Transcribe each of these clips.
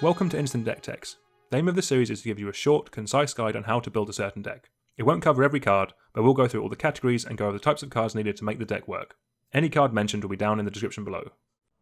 Welcome to Instant Deck Techs. The aim of this series is to give you a short, concise guide on how to build a certain deck. It won't cover every card, but we'll go through all the categories and go over the types of cards needed to make the deck work. Any card mentioned will be down in the description below.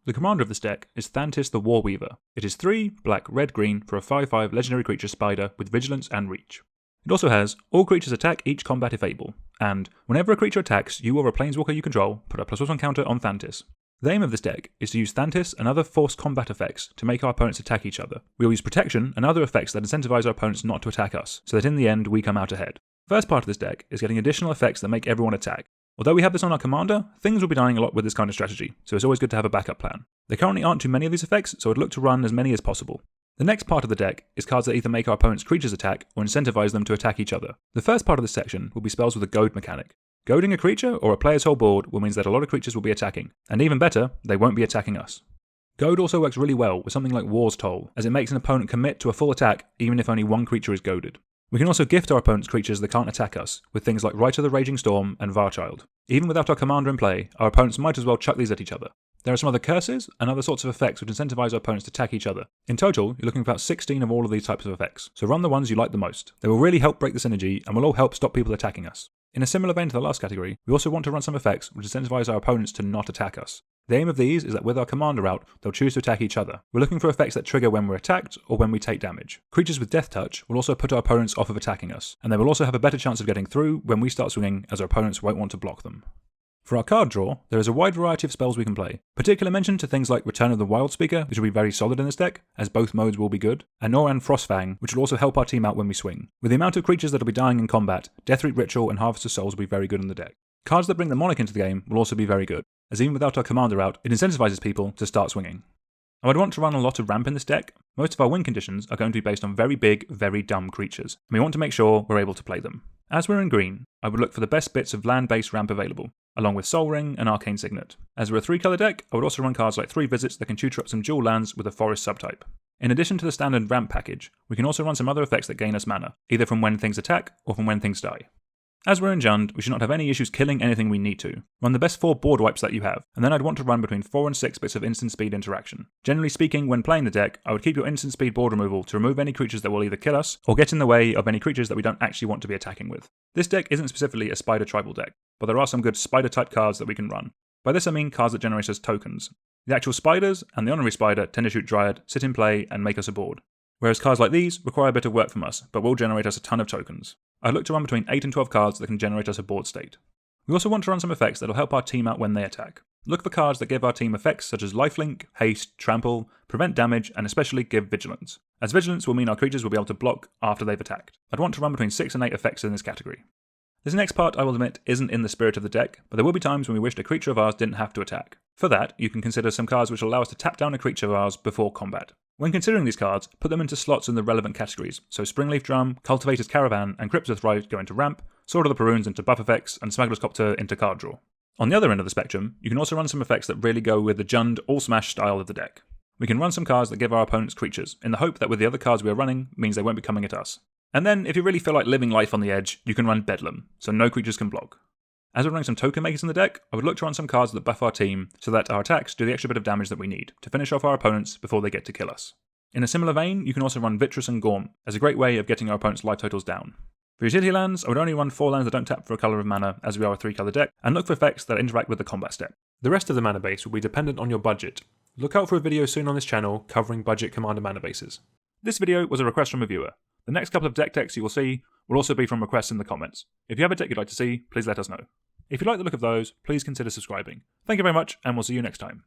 The commander of this deck is Thantis the Warweaver. It is 3 black, red, green for a 5/5 legendary creature spider with vigilance and reach. It also has all creatures attack each combat if able, and whenever a creature attacks, you or a planeswalker you control put a +1 counter on Thantis. The aim of this deck is to use Thantis and other forced combat effects to make our opponents attack each other. We'll use protection and other effects that incentivize our opponents not to attack us, so that in the end we come out ahead. The first part of this deck is getting additional effects that make everyone attack. Although we have this on our commander, things will be dying a lot with this kind of strategy, so it's always good to have a backup plan. There currently aren't too many of these effects, so I'd look to run as many as possible. The next part of the deck is cards that either make our opponent's creatures attack or incentivize them to attack each other. The first part of this section will be spells with a goad mechanic. Goading a creature or a player's whole board will mean that a lot of creatures will be attacking, and even better, they won't be attacking us. Goad also works really well with something like War's Toll, as it makes an opponent commit to a full attack even if only one creature is goaded. We can also gift our opponent's creatures that can't attack us, with things like Rite of the Raging Storm and Varchild. Even without our commander in play, our opponents might as well chuck these at each other. There are some other curses and other sorts of effects which incentivize our opponents to attack each other. In total, you're looking for about 16 of all of these types of effects, so run the ones you like the most. They will really help break the synergy and will all help stop people attacking us. In a similar vein to the last category, we also want to run some effects which incentivize our opponents to not attack us. The aim of these is that with our commander out, they'll choose to attack each other. We're looking for effects that trigger when we're attacked or when we take damage. Creatures with Death Touch will also put our opponents off of attacking us, and they will also have a better chance of getting through when we start swinging, as our opponents won't want to block them. For our card draw, there is a wide variety of spells we can play. Particular mention to things like Return of the Wildspeaker, which will be very solid in this deck, as both modes will be good, and Noran Frostfang, which will also help our team out when we swing. With the amount of creatures that will be dying in combat, Deathreap Ritual and Harvest of Souls will be very good in the deck. Cards that bring the Monarch into the game will also be very good, as even without our commander out, it incentivizes people to start swinging. I would want to run a lot of ramp in this deck. Most of our win conditions are going to be based on very big, very dumb creatures, and we want to make sure we're able to play them. As we're in green, I would look for the best bits of land-based ramp available, along with Sol Ring and Arcane Signet. As we're a 3-colour deck, I would also run cards like 3 Visits that can tutor up some dual lands with a forest subtype. In addition to the standard ramp package, we can also run some other effects that gain us mana, either from when things attack or from when things die. As we're in Jund, we should not have any issues killing anything we need to. Run the best 4 board wipes that you have, and then I'd want to run between 4 and 6 bits of instant speed interaction. Generally speaking, when playing the deck, I would keep your instant speed board removal to remove any creatures that will either kill us, or get in the way of any creatures that we don't actually want to be attacking with. This deck isn't specifically a spider tribal deck, but there are some good spider type cards that we can run. By this I mean cards that generate us tokens. The actual spiders and the honorary spider tend to shoot Dryad, sit in play, and make us a board. Whereas cards like these require a bit of work from us, but will generate us a ton of tokens. I'd look to run between 8 and 12 cards that can generate us a board state. We also want to run some effects that will help our team out when they attack. Look for cards that give our team effects such as Lifelink, Haste, Trample, Prevent Damage, and especially give Vigilance, as Vigilance will mean our creatures will be able to block after they've attacked. I'd want to run between 6 and 8 effects in this category. This next part, I will admit, isn't in the spirit of the deck, but there will be times when we wished a creature of ours didn't have to attack. For that, you can consider some cards which will allow us to tap down a creature of ours before combat. When considering these cards, put them into slots in the relevant categories, so Springleaf Drum, Cultivator's Caravan, and Cryptoth Rite go into ramp, Sword of the Peruns into buff effects, and Smuggler's Copter into card draw. On the other end of the spectrum, you can also run some effects that really go with the Jund all-smash style of the deck. We can run some cards that give our opponents creatures, in the hope that with the other cards we are running means they won't be coming at us. And then, if you really feel like living life on the edge, you can run Bedlam, so no creatures can block. As we're running some token makers in the deck, I would look to run some cards that buff our team so that our attacks do the extra bit of damage that we need to finish off our opponents before they get to kill us. In a similar vein, you can also run Vitreous and Gorm as a great way of getting our opponent's life totals down. For utility lands, I would only run 4 lands that don't tap for a colour of mana, as we are a 3-colour deck, and look for effects that interact with the combat step. The rest of the mana base will be dependent on your budget. Look out for a video soon on this channel covering budget commander mana bases. This video was a request from a viewer. The next couple of deck techs you will see will also be from requests in the comments. If you have a deck you'd like to see, please let us know. If you like the look of those, please consider subscribing. Thank you very much, and we'll see you next time.